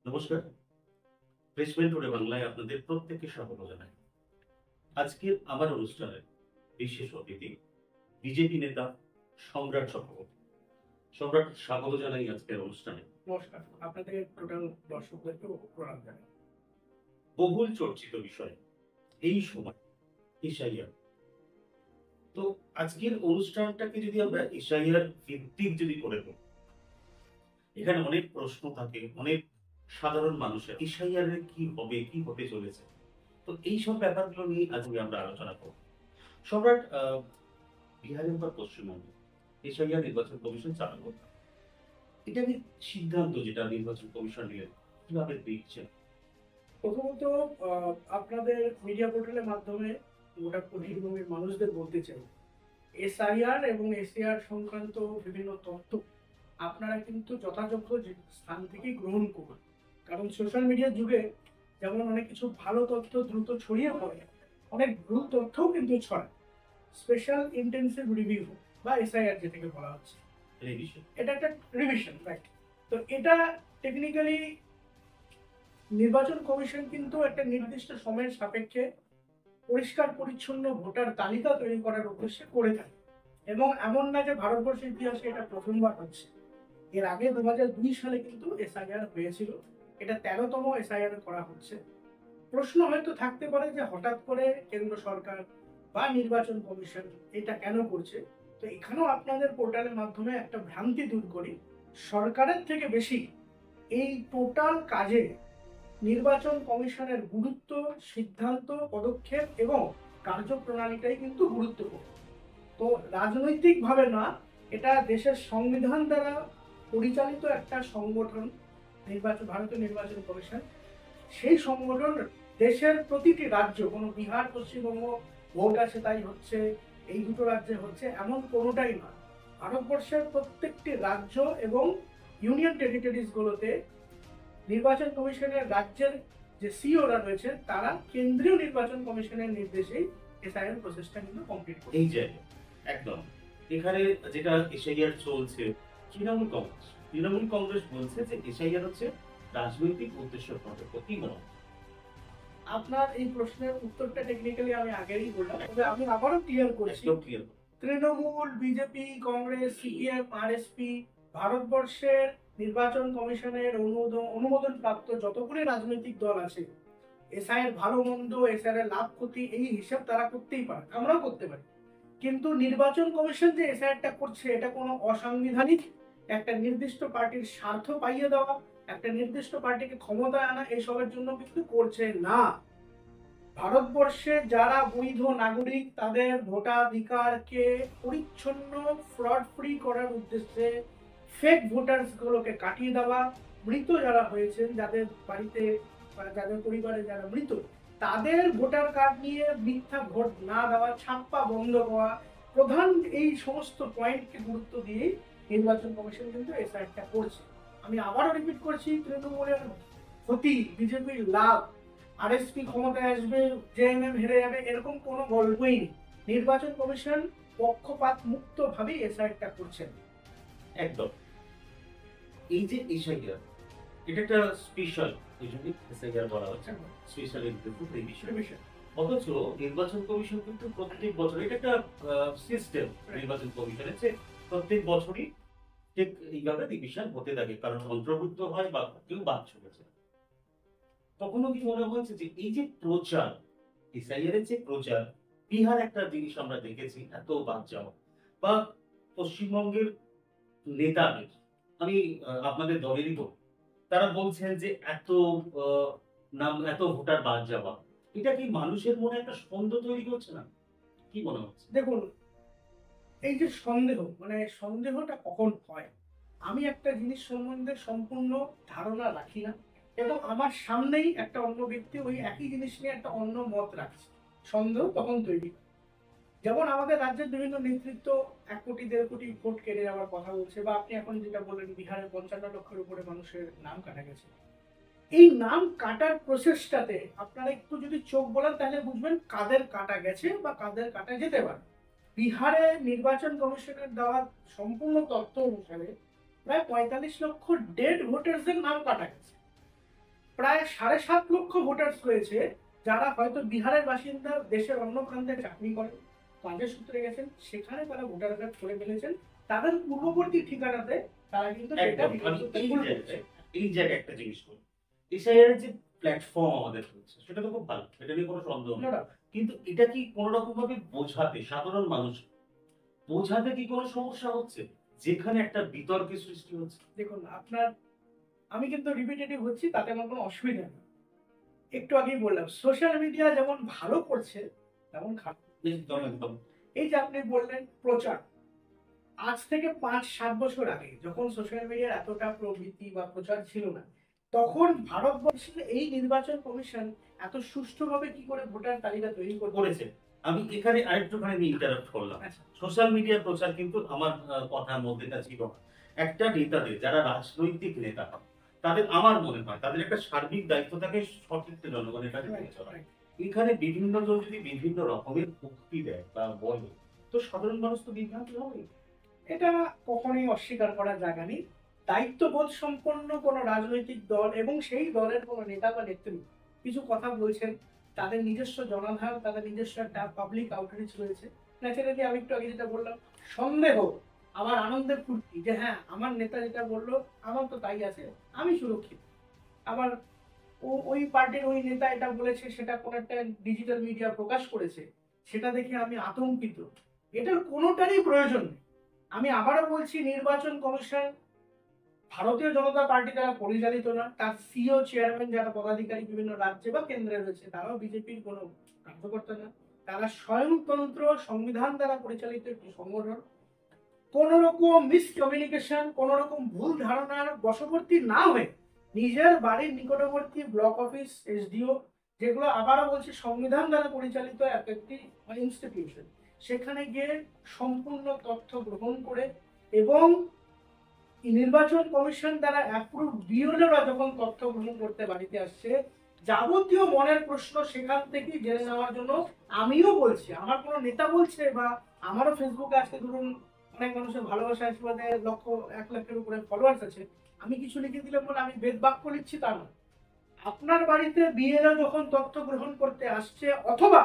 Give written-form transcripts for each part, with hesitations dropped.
নমস্কার। Placement today বাংলায় আপনাদের প্রত্যেককে স্বাগত জানাই। আজকের আমার অনুষ্ঠানে বিশেষ অতিথি বিজেপি নেতা সম্রাট চক্রবর্তী। সম্রাট, স্বাগত জানাই আজকের অনুষ্ঠানে। নমস্কার, আপনাদের টোটাল দর্শকদেরকেও প্রণাম জানাই। বহুল চর্চিত বিষয় এই সময় এসআইআর। তো আজকের অনুষ্ঠানটাকে যদি আমরা এসআইআর ভিত্তিক যদি করে দেব, এখানে অনেক প্রশ্ন থাকে, অনেক সাধারণ মানুষের এসআইআর এর কি হবে, কি হতে চলেছে। তো এইসব ব্যাপারগুলো নিয়ে আজকে আমরা আলোচনা করব। সম্রাট, বিহারের বা পশ্চিমবঙ্গে এসআইআর নির্বাচন কমিশন চালু করতে, এটা নিয়ে সিদ্ধান্ত যেটা নির্বাচন কমিশন নিলেন, কিভাবে দেখছেন? প্রথমত আপনাদের মিডিয়া পোর্টালের মাধ্যমে গোটা পশ্চিমবঙ্গের মানুষদের বলতে চাই, এসআইআর এবং এসআইআর সংক্রান্ত বিভিন্ন তথ্য আপনারা কিন্তু যথাযোগ্য স্থান থেকেই গ্রহণ করুন। কারণ সোশ্যাল মিডিয়ার যুগে যেমন অনেক কিছু ভালো তথ্য দ্রুত ছড়িয়ে পড়ে, অনেক ভুল তথ্যও কিন্তু ছড়ায়। স্পেশাল ইন্টেন্সিভ রিভিউ বা এসআইআর যেটাকে বলা হচ্ছে, এই বিষয়ে এটা একটা রিভিশন, রাইট? তো এটা টেকনিক্যালি নির্বাচন কমিশন কিন্তু একটা নির্দিষ্ট সময়ের সাপেক্ষে পরিষ্কার পরিচ্ছন্ন ভোটার তালিকা তৈরি করার উদ্দেশ্যে করে থাকে। এবং এমন না যে ভারতবর্ষের ইতিহাসে এটা প্রথমবার হচ্ছে। এর আগে 2002 সালে কিন্তু এসআইআর হয়েছিল, এটা 13তম এসআইআর করা হচ্ছে। প্রশ্ন হয়তো থাকতে পারে যে হঠাৎ করে কেন্দ্র সরকার বা নির্বাচন কমিশন এটা কেন করছে। তো এখানেও আপনাদের পোর্টালের মাধ্যমে একটা ভ্রান্তি দূর করি, সরকারের থেকে বেশি এই টোটাল কাজে নির্বাচন কমিশনের গুরুত্ব, সিদ্ধান্ত, পদক্ষেপ এবং কার্যপ্রণালীটাই কিন্তু গুরুত্বপূর্ণ। তো রাজনৈতিকভাবে না, এটা দেশের সংবিধান দ্বারা পরিচালিত একটা সংগঠন, ভারতীয় নির্বাচন কমিশন। সেই সংগঠন দেশের প্রতিটি রাজ্য, কোনো বিহার পশ্চিমবঙ্গ ভোট আছে তাই হচ্ছে, এই দুটো রাজ্যে হচ্ছে এমন কোনোটাই না। ভারতবর্ষের প্রত্যেকটি রাজ্য এবং ইউনিয়ন টেরিটরিজ গুলোতে নির্বাচন কমিশনের রাজ্যের যে সিওরা রয়েছে তারা কেন্দ্রীয় নির্বাচন কমিশনের নির্দেশেই এসআইআর প্রসেসটা কিন্তু কমপ্লিট করে। এই জায়গায় একদম এখানে যেটা এসআইআর চলছে, তৃণমূল কংগ্রেস বলছে যে এসআইআর হচ্ছে রাজনৈতিক উদ্দেশ্য প্রণোদিত। কি মনে হয়? আপনার এই প্রশ্নের উত্তরটা টেকনিক্যালি আমি আগেই বললাম, তবে আমি আবারও ক্লিয়ার করছি। একদম clear. Trinamool, BJP, Congress, CPM, RSP, ভারতবর্ষের নির্বাচন কমিশনের অনুমোদন প্রাপ্ত যতগুলি রাজনৈতিক দল আছে, এসআইয়ের ভালো মন্দ, এসআইয়ের লাভ ক্ষতি এই হিসাব তারা করতেই পারে, আমরাও করতে পারি। কিন্তু নির্বাচন কমিশন যে এসআইআরটা করছে এটা কোনো অসাংবিধানিক একটা নির্দিষ্ট পার্টির স্বার্থ পাইয়ে দেওয়া, একটা নির্দিষ্ট পার্টিকে ক্ষমতায় আনা এসবের জন্য কিন্তু করছে না। ভারতবর্ষে যারা বৈধ নাগরিক তাদের ভোটাধিকারকে পরিচ্ছন্ন ফ্রড ফ্রি করার উদ্দেশ্যে ফেক ভোটার্স গুলোকে কাটিয়ে দেওয়া, মৃত যারা হয়েছেন, যাদের বাড়িতে বা যাদের পরিবারে যারা মৃত, তাদের ভোটার কার্ড নিয়ে মিথ্যা ভোট না দেওয়া, ছাপ্পা বন্ধ করা, প্রধান এই সমস্ত পয়েন্টকে গুরুত্ব দিয়ে নির্বাচন কমিশন কিন্তু এসআইআরটা করছে। আমি আবারও রিপিট করছি, তৃণমূলের ক্ষতি, বিজেপির লাভ, আরএসপি ক্ষমতায় আসবে, জেএমএম হেরে যাবে, এরকম কোনো গল্পই নেই। নির্বাচন কমিশন পক্ষপাত মুক্ত ভাবে এসআইআরটা করছেন। একদম। এই যে এসআইআর, এটা একটা স্পেশাল, এই জন্য এসআইআর বলা হচ্ছে স্পেশাল ইন্টারেস্ট রিভিশন। অথচ নির্বাচন কমিশন কিন্তু প্রত্যেক বছর, এটা একটা সিস্টেম নির্বাচন কমিশনের, যে প্রত্যেক বছরই ঠিক এইভাবে রিভিশন হতে থাকে, কারণ অন্তর্ভুক্ত হয় বা কেউ বাদ চলেছে। তখনও কি মনে হয়েছে যে এই যে প্রচার, এসআইআর এর যে প্রচার, বিহার একটা জিনিস আমরা দেখেছি, এত বাদ যাওয়া, বা পশ্চিমবঙ্গের নেতাদের, আমি আপনাদের দলেরই বলি, তারা বলছেন যে এত আহ, নাম, এত ভোটার বাদ যাওয়া, এটা কি মানুষের মনে একটা সন্দেহ তৈরি করছে না? কি মনে হচ্ছে? দেখুন, এই যে সন্দেহ, মানে সন্দেহটা কখন হয়, আমি একটা জিনিস সম্বন্ধে সম্পূর্ণ ধারণা রাখি না এবং আমার সামনেই একটা অন্য ব্যক্তি ওই একই জিনিস নিয়ে একটা অন্য মত রাখছে, সন্দেহ তখন তৈরি হয়। যেমন আমাদের রাজ্যের বিভিন্ন নেতৃত্ব 1 কোটি 1.5 কোটি ভোট কেড়ে যাওয়ার কথা বলছে, বা আপনি এখন যেটা বললেন বিহারে 55 লক্ষের উপরে মানুষের নাম কাটা গেছে। এই নাম কাটার প্রসেসটাতে আপনারা একটু যদি চোখ বলেন তাহলে বুঝবেন কাদের কাটা গেছে বা কাদের কাটা যেতে পারে। বিহারে নির্বাচন কমিশনের দেওয়া সম্পূর্ণ তথ্য অনুসারে প্রায় 45 লক্ষ ডেড ভোটারসদের নাম কাটা গেছে। প্রায় 7.5 লক্ষ ভোটার্স রয়েছে, যারা হয়তো বিহারের বাসিন্দা, দেশের অন্য প্রান্তে চাকরি করেন, কাজের সূত্রে গেছেন, সেখানে তারা ভোটার কার্ড করে ফেলেছেন। তাদের পূর্ববর্তী ঠিকানাতে তারা কিন্তু সেটা একদম। বিকল্প এই ভুল জায়গায় করছে। এই জায়গায় একটা জিনিস বলি, এসআইআর যে প্ল্যাটফর্ম আমাদের হচ্ছে সেটা তো খুব ভালো, এটা নিয়ে কোনো সন্দেহ নেই। No doubt। কিন্তু এটা কি কোনো রকম ভাবে বোঝাতে, সাধারণ মানুষ বোঝাতে কি কোনো সমস্যা হচ্ছে, যেখানে একটা বিতর্কের সৃষ্টি হচ্ছে? দেখুন, আমি কিন্তু রিপিটেটিভ হচ্ছি, তাতে আমার কোনো অসুবিধা নেই। একটু আগেই বললাম, সোশ্যাল মিডিয়া যেমন ভালো করছে তেমন খারাপ। একদম একদম। এই যে আপনি বললেন প্রচার, আজ থেকে 5-7 বছর আগে যখন সোশ্যাল মিডিয়ার এতটা প্রবৃত্তি বা প্রচার ছিল না, তখন ভারতবর্ষের এই নির্বাচন কমিশন এত সুষ্ঠুভাবে কি করে ভোটার তালিকা তৈরি করেছে। আমি এখানে আরেকটুখানি আমি ইন্টারাপ্ট করলাম। আচ্ছা, সোশ্যাল মিডিয়ার প্রচার কিন্তু আমার কথার মধ্যে এটা ছিল না। একটা নেতাদের, যারা রাজনৈতিক নেতা হয়, তাদের আমার মনে হয় তাদের একটা সার্বিক দায়িত্ব থাকে সঠিক জনগণের কাছে নিয়ে চলা। এখানে বিভিন্ন জন যদি বিভিন্ন রকমের উক্তি দেয় বা বলে, তো সাধারণ মানুষ তো বিভ্রান্ত হবে। এটা কখনোই অস্বীকার করার জায়গা নেই। দায়িত্ববোধ সম্পন্ন কোনো রাজনৈতিক দল এবং সেই দলের কোনো নেতা বা নেত্রী কিছু কথা বলছেন, তাদের নিজস্ব জনাধার, তাদের নিজস্ব একটা পাবলিক আউটরিচ রয়েছে। ন্যাচারালি আমি একটু আগে যেটা বললাম, সন্দেহ আমার আনন্দের ফুর্তি, যে হ্যাঁ আমার নেতা যেটা বললো আমার তো তাই আছে, আমি সুরক্ষিত। আবার ওই পার্টির ওই নেতা এটা বলেছে, সেটা কোনো একটা ডিজিটাল মিডিয়া প্রকাশ করেছে, সেটা দেখে আমি আতঙ্কিত। এটার কোনোটারই প্রয়োজন নেই। আমি আবারও বলছি, নির্বাচন কমিশন ভারতীয় জনতা পার্টি দ্বারা পরিচালিত না, তার সিও চেয়ারম্যান যারা পদাধিকারী বিভিন্ন রাজ্যে বা কেন্দ্রে রয়েছে তারাও বিজেপির কোনো কার্যকর্তা না। তারা স্বয়ংতন্ত্র, সংবিধান দ্বারা পরিচালিত একটি সংগঠন। কোন রকম মিসকমিউনিকেশন, কোন রকম ভুল ধারণার বশবর্তী না হয়ে নিজের বাড়ির নিকটবর্তী ব্লক অফিস, এসডিও, যেগুলো আবারও বলছি সংবিধান দ্বারা পরিচালিত একটি ইনস্টিটিউশন, সেখানে গিয়ে সম্পূর্ণ তথ্য গ্রহণ করে, এবং নির্বাচন কমিশন দ্বারা অ্যাপ্রুভ বিএলওরা যখন তথ্য গ্রহণ করতে বাড়িতে আসছে, যাবতীয় মনের প্রশ্ন সেখান থেকেই জেনে নেওয়ার জন্য, আমিও বলছি, আমার কোনো নেতা বলছে বা আমারও ফেসবুকে আজকে ধরুন অনেক মানুষের ভালোবাসা আশীর্বাদে 1 লাখের উপরে ফলোয়ার্স আছে, আমি কিছু লিখে দিলে বলে আমি বেদ বাক্য লিখছি তা না। আপনার বাড়িতে বিএলও যখন তথ্য গ্রহণ করতে আসছে, অথবা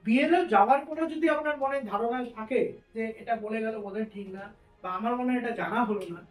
বিএলও যাওয়ার পরে যদি আপনার মনে ধারণা থাকে যে এটা বলে গেল বোধহয় ঠিক না, বা আমার মনে হয় এটা জানা হলো না,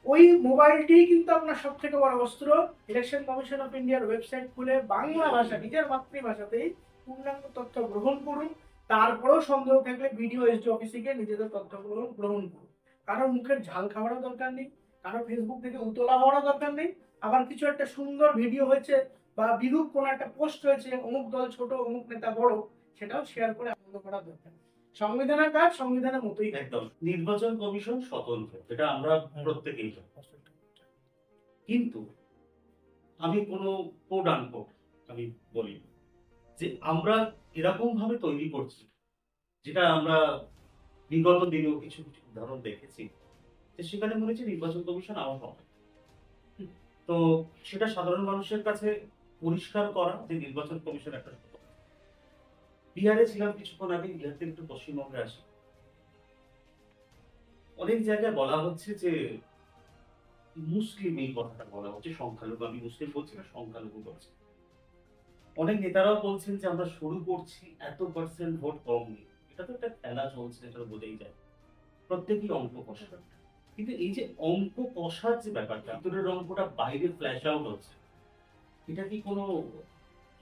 ওই মোবাইলটি কিন্তু আপনার সব থেকে বড় অস্ত্র। ইলেকশন কমিশন অফ ইন্ডিয়ার ওয়েবসাইট খুলে বাংলা ভাষা, নিজের মাতৃভাষাতেই পূর্ণাঙ্গ তথ্য গ্রহণ করুন। তারপরেও সন্দেহ থাকলে বিডিও এসডি অফিসে গিয়ে নিজেদের তথ্য গ্রহণ করুন। কারণ মুখের ঝাল খাওয়ারও দরকার নেই, কারো ফেসবুক থেকে উতলা হওয়ারও দরকার নেই। আবার কিছু একটা সুন্দর ভিডিও হয়েছে বা বিরূপ কোনো একটা পোস্ট হয়েছে, অমুক দল ছোট অমুক নেতা বড়, সেটাও শেয়ার করে আনন্দ করার দরকার নেই। সংবিধানের কাজ সংবিধানের মতোই। একদম। নির্বাচন কমিশন স্বতন্ত্র, এটা আমরা প্রত্যেকেই জানি। কিন্তু আমি কোনো কোড আনকোড আমি বলি যে আমরা এরকম ভাবে তৈরি করছি, যেটা আমরা বিগত দিনেও কিছু কিছু উদাহরণ দেখেছি, যে সেখানে মনে হচ্ছে নির্বাচন কমিশন আমার হবে। তো সেটা সাধারণ মানুষের কাছে পরিষ্কার করা যে নির্বাচন কমিশন একটা সত্য। বিহারে ছিলাম কিছুক্ষণ আগে, বিহার থেকে একটু পশ্চিমবঙ্গে আসি। অনেক জায়গায় বলা হচ্ছে যে মুসলিম, এই কথাটা বলা হচ্ছে সংখ্যালঘু, আমি মুসলিম বলছি না, সংখ্যালঘু বলছি। অনেক নেতারাও বলছেন যে আমরা শুরু করছি, এত পার্সেন্ট ভোট কম নেই। এটা তো একটা খেলা চলছে, এটা বোঝাই যায়। প্রত্যেকেই অঙ্ক কষা, কিন্তু এই যে অঙ্ক কষার যে ব্যাপারটা, ভিতরের অঙ্কটা বাইরে ফ্ল্যাশ আউট হচ্ছে, এটা কি কোনো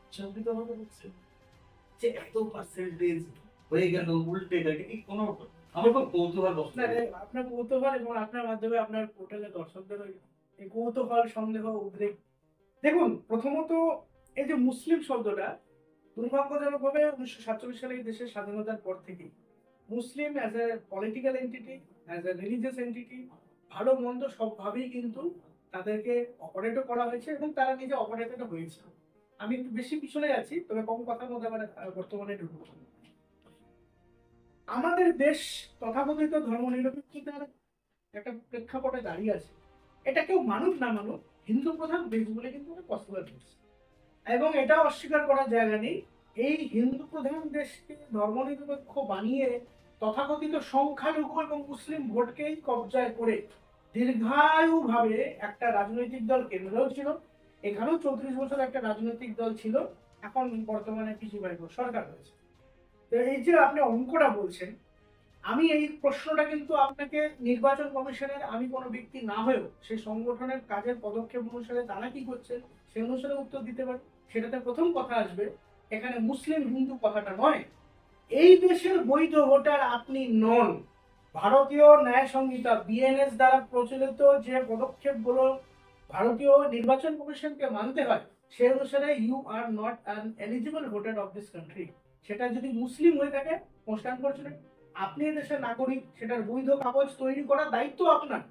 ইচ্ছাকৃত ভাবে হচ্ছে যে এত পার্সেন্টেজ হয়ে গেল উল্টে গেল? এটা কি কোনো, আমার খুব কৌতূহল বসে। আপনার কৌতূহল এবং আপনার মাধ্যমে আপনার পোর্টালে দর্শকদের এই কৌতূহল, সন্দেহ, উদ্বেগ। দেখুন, প্রথমত এই যে মুসলিম শব্দটা, দুর্ভাগ্যজনকভাবে 1947 সালে এই দেশের স্বাধীনতার পর থেকেই মুসলিম as a political entity, as a religious entity, ভালো মন্দ সবভাবেই কিন্তু তাদেরকে অপারেটও করা হয়েছে এবং তারা নিজে অপারেটেডও হয়েছে। আমি একটু বেশি পিছনে যাচ্ছি, তবে কম কথার মধ্যে আবার বর্তমানে ঢুকবো। আমাদের দেশ তথাকথিত ধর্মনিরপেক্ষতার একটা প্রেক্ষাপটে দাঁড়িয়ে আছে। এটা কেউ মানুক না মানুক, হিন্দু প্রধান দেশ বলে কিন্তু পসিবল হচ্ছে, এবং এটাও অস্বীকার করার জায়গা নেই। এই হিন্দু প্রধান দেশকে ধর্মনিরপেক্ষ বানিয়ে তথাকথিত সংখ্যালঘু এবং মুসলিম ভোটকেই কবজায় করে দীর্ঘায়ুভাবে একটা রাজনৈতিক দল কেন্দ্রেও ছিল, এখানেও 34 বছর একটা রাজনৈতিক দল ছিল, এখন বর্তমানে পিছিয়ে সরকার রয়েছে। তো এই যে আপনি অঙ্কটা বলছেন, আমি এই প্রশ্নটা কিন্তু আপনাকে নির্বাচন কমিশনের আমি কোনো ব্যক্তি না হয়েও সেই সংগঠনের কাজের পদক্ষেপ অনুসারে তারা কি করছে সে অনুসারে উত্তর দিতে পারি। সেটাতে প্রথম কথা আসবে, এখানে মুসলিম হিন্দু কথাটা নয়। এই দেশের বৈধ ভোটার আপনি নন। ভারতীয় ন্যায় সংহিতা বিএনএস দ্বারা প্রচলিত যে পদক্ষেপগুলো ভারতীয় নির্বাচন কমিশনকে মানতে হয় সে অনুসারে you are not an eligible voter of this country. সেটা যদি মুসলিম হয়ে থাকে মোস্ট আনফরচুনেট, আপনি দেশের নাগরিক, সেটার বৈধ কাগজ তৈরি করার দায়িত্ব আপনার।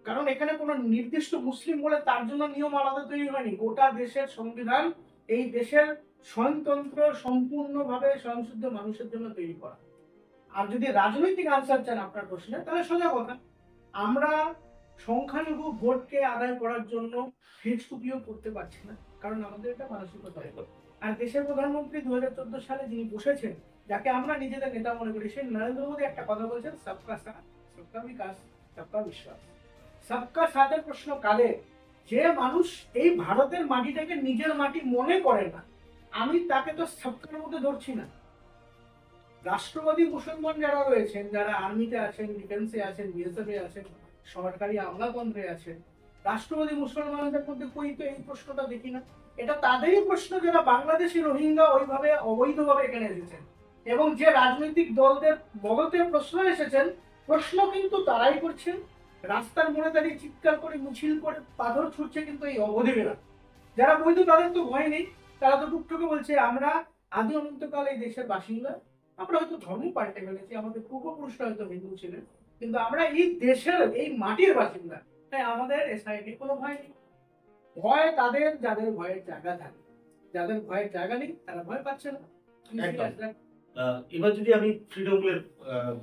কারণ এখানে কোনো নির্দিষ্ট মুসলিম বলে তার জন্য নিয়ম আলাদা তৈরি হয়নি। গোটা দেশের সংবিধান এই দেশের স্বয়ংতন্ত্র সম্পূর্ণভাবে স্বয়ংসিদ্ধ মানুষের জন্য তৈরি করা। আর যদি রাজনৈতিক আনসার চান আপনার প্রশ্নে, তাহলে সোজা কথা, আমরা সংখ্যালঘু ভোটকে আদায় করার জন্য ফেস টুপিও করতে পারছি না, কারণ আমাদের এটা মানসিকতা। আর দেশের প্রধানমন্ত্রী 2014 সালে যিনি বসেছেন, যাকে আমরা নিজেদের নেতা মনে করি, সেই নরেন্দ্র মোদী একটা কথা বলছেন, সবকা সাথ সবকা বিকাশ সবকা বিশ্বাস। সবকা সাথের প্রশ্ন কালে যে মানুষ এই ভারতের মাটিটাকে নিজের মাটি মনে করে না, আমি তাকে তো সবকার মধ্যে ধরছি না। রাষ্ট্রবাদী মুসলমান যারা রয়েছেন, যারা আর্মিতে আছেন, ডিফেন্সে আছেন, বিএসএফ এ আছেন, সরকারি আমলাতন্ত্রে আছেন, রাষ্ট্রবাদী মুসলমানদের মধ্যে কই তো এই প্রশ্নটা দেখি না। এটা তাদেরই প্রশ্ন যারা বাংলাদেশি রোহিঙ্গা ওইভাবে অবৈধভাবে এখানে এসেছেন, এবং যে রাজনৈতিক দলদের বলতে প্রশ্ন এসেছেন, প্রশ্ন কিন্তু তারাই করছেন। রাস্তার মোড়ে দাঁড়িয়ে চিৎকার করে মিছিল করে পাথর ছুটছে কিন্তু এই অবৈধেরা। যারা বৈধ তাদের তো ভয় নেই, তারা তো টুকটুকে বলছে আমরা আদি অনন্তকাল এই দেশের বাসিন্দা, আমরা হয়তো ধর্ম পাল্টে ফেলেছি, আমাদের পূর্বপুরুষরা হয়তো হিন্দু ছিলেন, কিন্তু আমরা এই দেশের এই মাটির বাসিন্দা, তাই আমাদের এসআইটি কোনো ভয় নেই। ভয় তাদের যাদের ভয়ের জায়গা থাকে, যাদের ভয়ের জায়গা নেই তারা ভয় পাচ্ছে না। একদম। এবার যদি আমি তৃণমূলের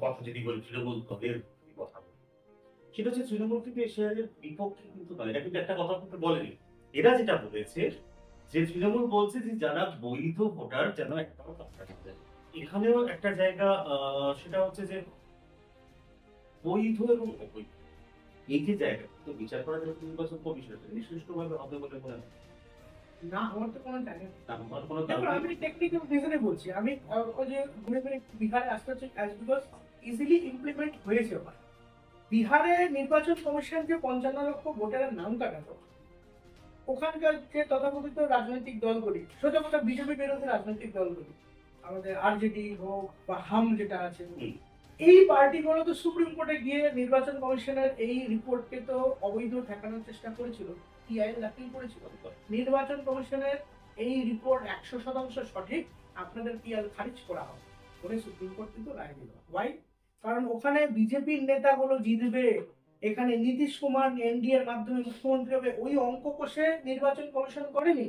কথা যদি বলি, তৃণমূল দলের কথা বলি, সেটা হচ্ছে তৃণমূল কিন্তু এশিয়ার বিপক্ষে কিন্তু নয়। এটা কিন্তু একটা কথা কিন্তু বলেনি। এরা যেটা বলেছে যে তৃণমূল বলছে যে যারা বৈধ ভোটার যেন একটাও কাটতে না যায়। এখানেও একটা জায়গা সেটা হচ্ছে যে বৈধ এবং অবৈধ এই যে জায়গা তো বিচার করা যাবে নির্বাচন কমিশনের সুষ্ঠুভাবে হবে বলে মনে হয় না। আমার তো কোনো জায়গা নেই। আমার কোনো দেখো, কারণ আমি টেকনিক্যাল রিজনে বলছি, আমি ওই যে ঘুরে ঘুরে বিহারে আসতে হচ্ছে অ্যাজ বিকজ ইজিলি ইমপ্লিমেন্ট হয়েছে ওখানে। বিহারে নির্বাচন কমিশন যে 55 লক্ষ ভোটারের নাম কাটাতো, ওখানকার যে তথাকথিত রাজনৈতিক দলগুলি, সোজা কথা বিজেপি বিরোধী রাজনৈতিক দলগুলি, আমাদের আরজেডি হোক বা হাম যেটা আছে, এই পার্টিগুলো তো সুপ্রিম কোর্টে গিয়ে নির্বাচন কমিশনের এই রিপোর্টকে তো অবৈধ ঠেকানোর চেষ্টা করেছিল, পিআইএল দাখিল করেছিল। নির্বাচন কমিশনের এই রিপোর্ট 100% সঠিক, আপনাদের পিআইএল খারিজ করা হবে বলে সুপ্রিম কোর্ট কিন্তু রায় দিল। ওয়াই? কারণ ওখানে বিজেপির নেতাগুলো জিতবে, এখানে নীতিশ কুমার এনডিএ এর মাধ্যমে মুখ্যমন্ত্রী হবে, ওই অঙ্ক কষে নির্বাচন কমিশন করেনি।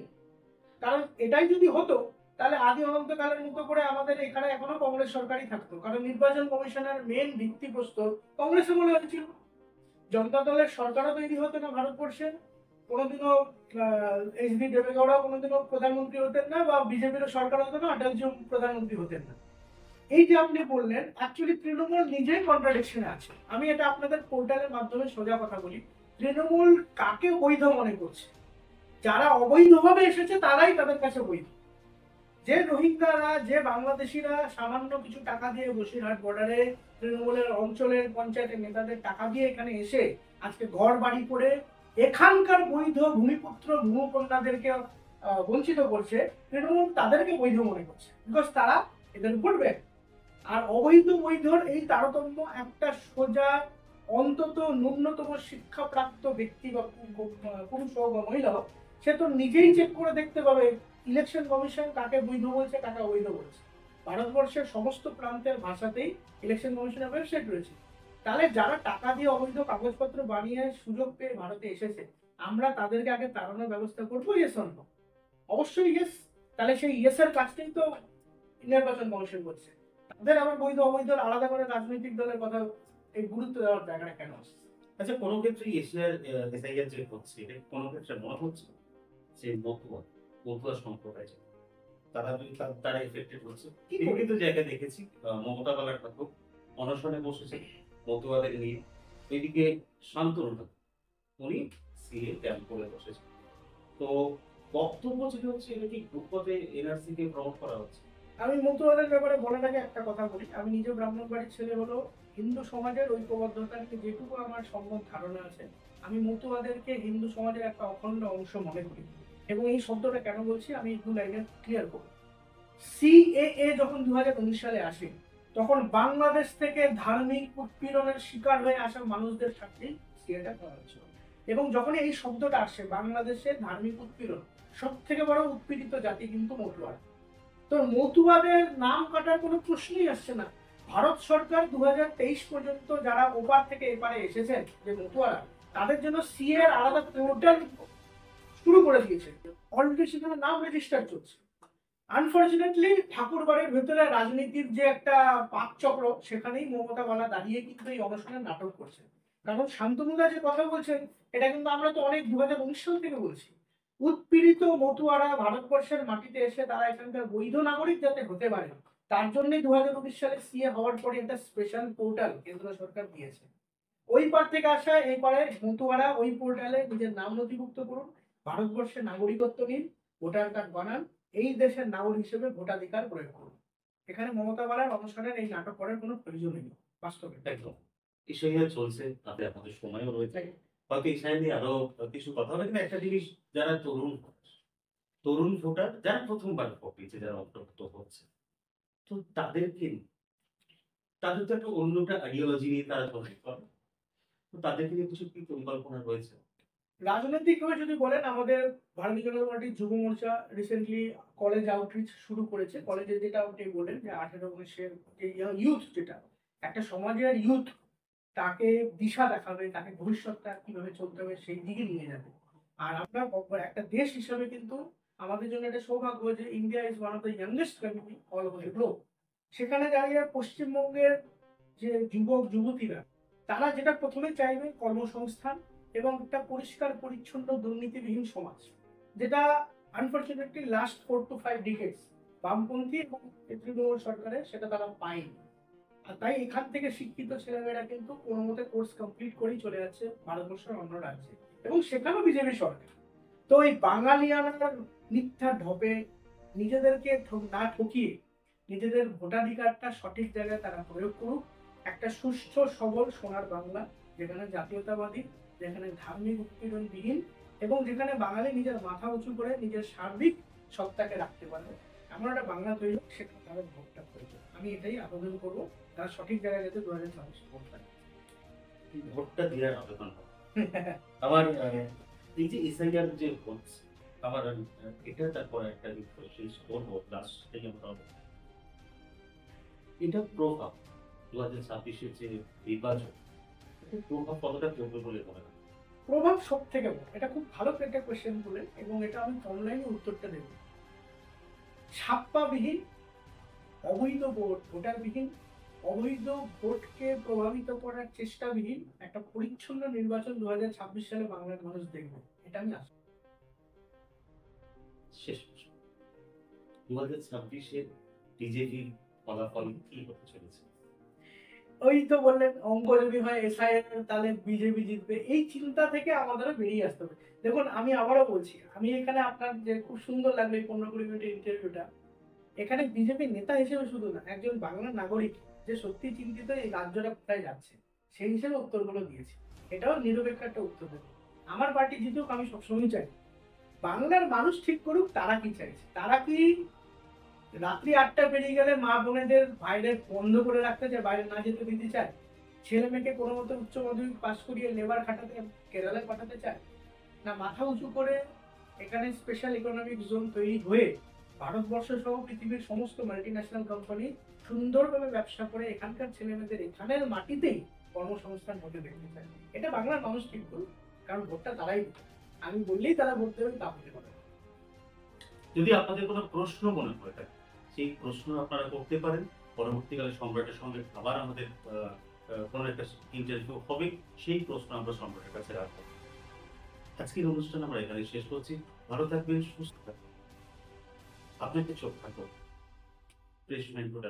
কারণ এটাই যদি হতো তাহলে আদি অনন্তকালের মতো করে আমাদের এখানে এখনো কংগ্রেস সরকারই থাকতো, কারণ নির্বাচন কমিশনের মেন ভিত্তিপ্রস্তর কংগ্রেসে বলে হয়েছিল। জনতা দলের সরকারও তৈরি হতো না ভারতবর্ষে কোনোদিনও। এইচডি দেবেগৌড়াও কোনোদিনও প্রধানমন্ত্রী হতেন না, বা বিজেপির সরকার হতো না, অটলজি প্রধানমন্ত্রী হতেন না। এই যে আপনি বললেন, অ্যাকচুয়ালি তৃণমূল নিজেই কন্ট্রাডিকশনে আছে। আমি এটা আপনাদের পোর্টালের মাধ্যমে সোজা কথা বলি, তৃণমূল কাকে বৈধ মনে করছে? যারা অবৈধভাবে এসেছে তারাই তাদের কাছে বৈধ। যে রোহিঙ্গারা, যে বাংলাদেশিরা সামান্য কিছু টাকা দিয়ে বসিরহাট বর্ডারে তৃণমূলের অঞ্চলের পঞ্চায়েতের নেতাদের টাকা দিয়ে এখানে এসে আজকে ঘর বাড়ি করে এখানকার বৈধ ভূমিপুত্র ভূমিকন্যাদেরকে বঞ্চিত করছে, তৃণমূল তাদেরকে বৈধ মনে করছে, বিকজ তারা এদের ভোট ব্যাংক। আর অবৈধ বৈধর এই তারতম্য একটা সোজা, অন্তত ন্যূনতম শিক্ষাপ্রাপ্ত ব্যক্তি বা পুরুষ হোক বা মহিলা হোক, সে তো নিজেই চেক করে দেখতে পাবে ইলেকশন কমিশন কাকে বৈধ বলছে কাকে অবৈধ বলছে। ভারতবর্ষের সমস্ত প্রান্তের ভাষাতেই ইলেকশন কমিশনের ওয়েবসাইট রয়েছে। তাহলে যারা টাকা দিয়ে অবৈধ কাগজপত্র বানিয়ে সুযোগ পেয়ে ভারতে এসেছে, আমরা তাদেরকে আগে তাড়ানোর ব্যবস্থা করবো, ইয়েস অর নো? অবশ্যই ইয়েস। তাহলে সেই ইয়েসের কাজটাই তো নির্বাচন কমিশন করছে। তাদের আবার বৈধ অবৈধ আলাদা করে রাজনৈতিক দলের কথা এই গুরুত্ব দেওয়ার জায়গাটা কেন আসছে? আচ্ছা কোনো ক্ষেত্রে এশিয়ার এসআইআর যে হচ্ছে এটা কোনো ক্ষেত্রে মনে হচ্ছে যে মতুয়া সম্প্রদায় তারা তারা এফেক্টেড হচ্ছে। বিভিন্ন জায়গায় দেখেছি মমতা বালার খুব অনশনে বসেছে মতুয়াদের নিয়ে, এদিকে শান্তনু উনি সিএ ক্যাম্প করে বসেছেন। তো বক্তব্য যেটা হচ্ছে এটা কি গ্রুপতে এনআরসি কে প্রমোট করা হচ্ছে? আমি মতুয়াদের ব্যাপারে বলার আগে একটা কথা বলি। আমি নিজে ব্রাহ্মণ বাড়ির ছেলে হলেও হিন্দু সমাজের ঐক্যবদ্ধতা নিয়ে যেটুকু আমার সম্যক ধারণা আছে, আমি মতুয়াদেরকে হিন্দু সমাজের একটা অখণ্ড অংশ মনে করি। এবং এই শব্দটা কেন বলছি আমি দু লাইনে ক্লিয়ার করব। সিএএ যখন 2019 সালে আসে, তখন বাংলাদেশ থেকে ধার্মিক উৎপীড়নের শিকার হয়ে আসা মানুষদের সাথে সিএটা করা হয়েছিল। এবং যখন এই শব্দটা আসে, বাংলাদেশে ধার্মিক উৎপীড়ন, সব থেকে বড় উৎপীড়িত জাতি কিন্তু মতুয়া। তো মতুয়াদের নাম কাটার কোনো প্রশ্নই আসছে না। ভারত সরকার 2023 পর্যন্ত যারা ওপার থেকে এপারে এসেছেন যে মতুয়ারা, তাদের জন্য সিএ এর আলাদা পোর্টাল শুরু করে দিয়েছে। অলরেডি সেখানে নাম রেজিস্টার চলছে। আনফরচুনেটলি ঠাকুর বাড়ির ভেতরে রাজনীতির যে একটা পাকচক্র, সেখানেই মমতা বালা দাঁড়িয়ে কিন্তু এই অনশনের নাটক করছে। কারণ শান্তনুদা যে কথা বলছেন, এটা কিন্তু আমরা তো অনেক 2019 সাল থেকে বলছি। উৎপীড়িত মতুয়ারা ভারতবর্ষের মাটিতে এসে তারা এখানকার বৈধ নাগরিক যাতে হতে পারে, তার জন্যই 2019 সালে সিএ হওয়ার পরে একটা স্পেশাল পোর্টাল কেন্দ্র সরকার দিয়েছে। ওই পার থেকে আসা এই পারে মতুয়ারা ওই পোর্টালে নিজের নাম নথিভুক্ত করুন, ভারতবর্ষের নাগরিকত্ব নিন, ভোটার কার্ড বানান, এই দেশের নাগরিক হিসেবে ভোটাধিকার প্রয়োগ করুন। এখানে মমতা বালার অনশনের এই নাটক করার কোনো প্রয়োজন নেই বাস্তবে। একদম বিষয় চলছে, তাতে আমাদের সময়ও রয়েছে, হয়তো এই সাইড নিয়ে আরো কিছু কথা হবে। কিন্তু একটা জিনিস, যারা তরুণ ভোটার যারা প্রথমবার ভোট দিচ্ছে, যারা অন্তর্ভুক্ত হচ্ছে, তো তাদেরকে তাদের তো একটা অন্যটা আইডিওলজি নিয়ে তারা চলে করে, তো তাদেরকে নিয়ে কিছু কি পরিকল্পনা রয়েছে? রাজনৈতিক ভাবে যদি বলেন, আমাদের ভারতীয় জনতা পার্টির যুব মোর্চা রিসেন্টলি কলেজ আউটরিচ শুরু করেছে। কলেজে যেটা আপনি বলেন যে 18-19 যে ইউথ, যেটা একটা সমাজের ইউথ, তাকে দিশা দেখাবে, তাকে ভবিষ্যৎটা কিভাবে চলতে হবে সেই দিকে নিয়ে যাবে। আর আমরা একটা দেশ হিসেবে কিন্তু আমাদের জন্য একটা সৌভাগ্য যে India is one of the youngest country all over the globe. সেখানে দাঁড়িয়ে পশ্চিমবঙ্গের যে যুবক যুবতীরা, তারা যেটা প্রথমে চাইবে কর্মসংস্থান এবং একটা পরিষ্কার পরিচ্ছন্ন দুর্নীতিবিহীন সমাজ, যেটা আনফরচুনেটলি লাস্ট 4 to 5 ডিকেডস বামপন্থী এবং তৃণমূল সরকারের সেটা তারা পায়নি। আর তাই এখান থেকে শিক্ষিত ছেলেমেয়েরা কিন্তু কোনো মতে কোর্স কমপ্লিট করেই চলে যাচ্ছে ভারতবর্ষের অন্য রাজ্যে, এবং সেখানেও বিজেপি সরকার। তো এই বাঙালিয়ানার মিথ্যা ঢপে নিজেদেরকে না ঠকিয়ে নিজেদের ভোটাধিকারটা সঠিক জায়গায় তারা প্রয়োগ করুক। একটা সুস্থ সবল সোনার বাংলা, যেখানে জাতীয়তাবাদী, যেখানে ধার্মিক উৎপীড়নবিহীন, এবং যেখানে বাঙালি নিজের মাথা উঁচু করে নিজের সার্বিক সত্তাকে রাখতে পারবে, এমন একটা বাংলা তৈরি হোক, সেখানে তাদের ভোটটা প্রয়োজন। আমি এটাই আবেদন করবো, তারা সঠিক জায়গায় যাতে 2024 ভোট দেয়। ভোটটা দেওয়ার আবেদন হবে। আবার এই যে এসআইআর যে হচ্ছে, আবার এটা তারপর একটা শেষ করবো লাস্ট থেকে আমরা, এটা প্রভাব 2026-এর যে নির্বাচন, এটার প্রভাব কতটা পড়বে বলে মনে হয়? প্রভাব সব থেকে বড়। এটা খুব ভালো একটা কোয়েশ্চেন বলেন, এবং এটা আমি অনলাইনে উত্তরটা দেব। ছাপ্পাবিহীন, অবৈধ ভোট, ভোটারবিহীন, অবৈধ ভোটকে প্রভাবিত করার চেষ্টাবিহীন একটা পরিচ্ছন্ন নির্বাচন 2026 সালে বাংলার মানুষ দেখবে, এটা আমি আশা করি। শেষ প্রশ্ন, 2026-এর বিজেপির ফলাফল কি হতে চলেছে? ওই তো বললেন, অঙ্ক যদি হয় এসআইআর তাহলে বিজেপি জিতবে, এই চিন্তা থেকে আমাদের বেরিয়ে আসতে হবে। দেখুন, আমি আবারও বলছি, আমি এখানে আপনার যে খুব সুন্দর লাগলো এই 15-20 মিনিটের ইন্টারভিউটা, এখানে বিজেপি নেতা হিসেবে শুধু না, একজন বাংলার নাগরিক যে সত্যি চিন্তিত এই রাজ্যটা কোথায় যাচ্ছে, সেই হিসেবে উত্তরগুলো দিয়েছি। এটাও নিরপেক্ষ একটা উত্তর দেবে। আমার পার্টি জিতুক, আমি সবসময় চাই বাংলার মানুষ ঠিক করুক তারা কি চাইছে। তারা কি রাত্রি 8টা পেরিয়ে গেলে মা বোনেদের বাইরে বন্ধ করে রাখতে চায়, বাইরে না যেতে দিতে চায়? ছেলে মেয়েকে কোনো মতো উচ্চ মাধ্যমিক পাশ করিয়ে লেবার খাটাতে কেরালায় পাঠাতে চায়? না মাথা উঁচু করে এখানে স্পেশাল ইকোনমিক জোন তৈরি হয়ে ভারতবর্ষ সহ পৃথিবীর সমস্ত মাল্টিন্যাশনাল কোম্পানি সুন্দরভাবে ব্যবসা করে এখানকার ছেলে মেয়েদের এখানের মাটিতেই কর্মসংস্থান হতে দেখতে চায়? এটা বাংলার মানুষ ঠিক করুক, কারণ ভোটটা তারাই দেবে। আমি বললেই তারা ভোট দেবেন তা হতে পারে। যদি আপনাদের কোনো প্রশ্ন মনে করে থাকে, সেই প্রশ্ন আপনারা করতে পারেন। পরবর্তীকালে সম্রাটের সঙ্গে আবার আমাদের কোনো একটা ইন্টারভিউ হবে, সেই প্রশ্ন আমরা সম্রাটের কাছে রাখবো। আজকের অনুষ্ঠান আমরা এখানে শেষ করছি। ভালো থাকবেন, সুস্থ থাকবেন, আপনাকে চোখ থাকো। প্রেস মেন্টুটা